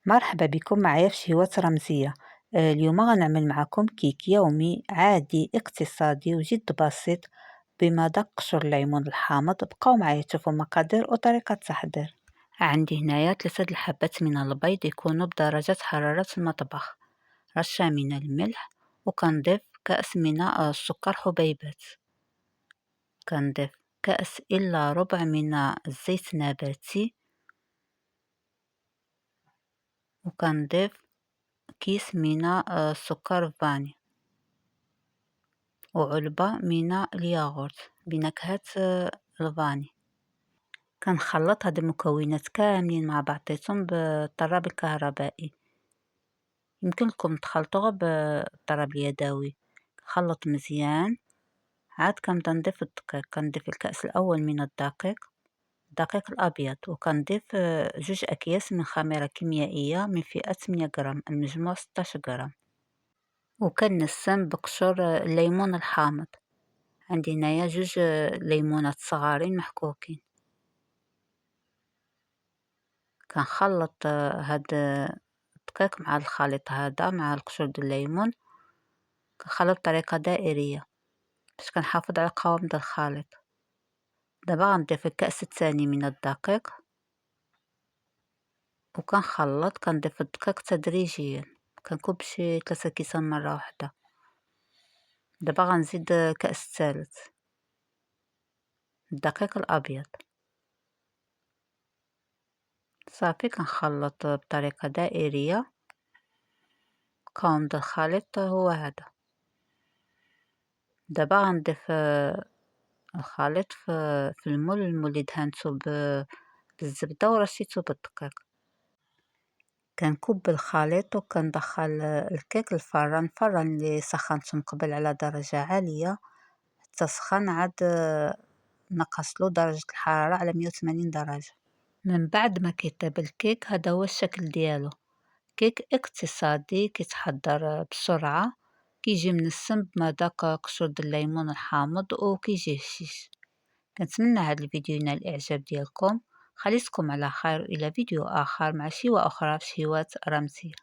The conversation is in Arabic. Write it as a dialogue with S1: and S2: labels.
S1: مرحبا بكم معايا في شهوات رمزية. اليوم غنعمل معكم كيك يومي عادي اقتصادي وجد بسيط بمذاق قشر الليمون الحامض. بقاو معايا تشوفوا المقادير وطريقة التحضير. عندي هنايا 3 الحبات من البيض يكونوا بدرجة حرارة المطبخ، رشة من الملح، وكنضيف كأس من السكر حبيبات، كنضيف كأس إلا ربع من الزيت النباتي، وكنضيف كيس من السكر فاني، وعلبة من الياغورت بنكهة الفاني. كنخلط هاد المكونات كاملين مع بعضيتهم بالطراب الكهربائي، يمكن لكم تخلطوها بالطراب اليدوي. خلط مزيان، عاد كنبدا نضيف الدقيق. كنضيف الكأس الأول من الدقيق الأبيض، وكنضيف 2 أكياس من خميرة كيميائية من فئة 100 غرام، المجموع 16 غرام. وكنسم بقشور الليمون الحامض، عندي هنايا 2 ليمونات صغارين محكوكين. كنخلط هاد الدقيق مع الخليط هذا مع القشور د الليمون، كنخلط بطريقة دائرية باش كنحافظ على القوام د الخليط. دابا غنضيف الكأس الثاني من الدقيق، وكنخلط. كنضيف الدقيق تدريجيا، كنكب شي 3 كيسان مرة واحدة. دابا غنزيد الكأس الثالث، الدقيق الأبيض. صافي كنخلط بطريقة دائرية. القوام د الخليط هو هذا. دابا غنضيف الخليط في المول اللي دهنتو بالزبدة ورشيتو بالدقيق. كنكب الخليط وكندخل الكيك للفران اللي سخنته من قبل على درجة عالية حتى سخن. عاد نقصلو درجة الحرارة على 180 درجة. من بعد ما كيطيب الكيك، هذا هو الشكل ديالو. كيك اقتصادي كيتحضر بسرعة، كيجي منسم بمذاق قشور د الليمون الحامض وكيجي هشيش. كنتمنى هذا الفيديو ينال الاعجاب ديالكم. خليتكم على خير، الى فيديو اخر مع شيوة اخرى في شهوات رمزية.